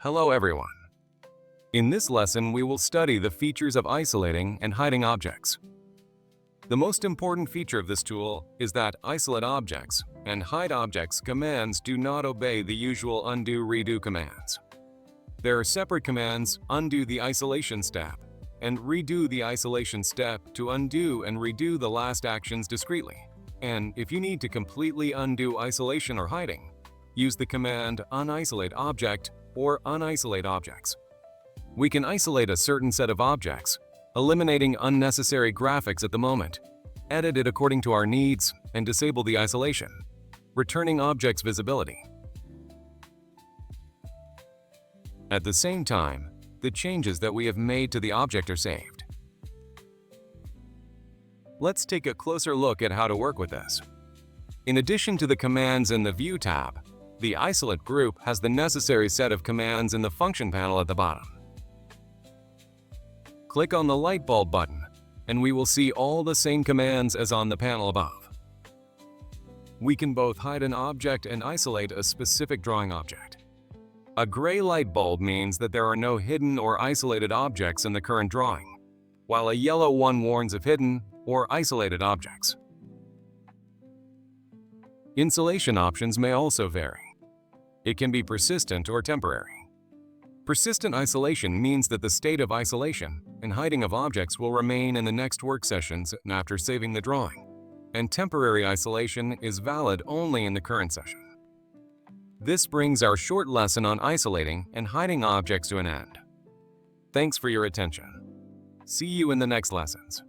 Hello everyone. In this lesson, we will study the features of isolating and hiding objects. The most important feature of this tool is that isolate objects and hide objects commands do not obey the usual undo-redo commands. There are separate commands undo the isolation step and redo the isolation step to undo and redo the last actions discretely. And if you need to completely undo isolation or hiding, use the command unisolate object or unisolate objects. We can isolate a certain set of objects, eliminating unnecessary graphics at the moment, edit it according to our needs, and disable the isolation, returning objects visibility. At the same time, the changes that we have made to the object are saved. Let's take a closer look at how to work with this. In addition to the commands in the View tab, the Isolate group has the necessary set of commands in the Function panel at the bottom. Click on the light bulb button, and we will see all the same commands as on the panel above. We can both hide an object and isolate a specific drawing object. A gray light bulb means that there are no hidden or isolated objects in the current drawing, while a yellow one warns of hidden or isolated objects. Insulation options may also vary. It can be persistent or temporary. Persistent isolation means that the state of isolation and hiding of objects will remain in the next work sessions after saving the drawing, and temporary isolation is valid only in the current session. This brings our short lesson on isolating and hiding objects to an end. Thanks for your attention. See you in the next lessons.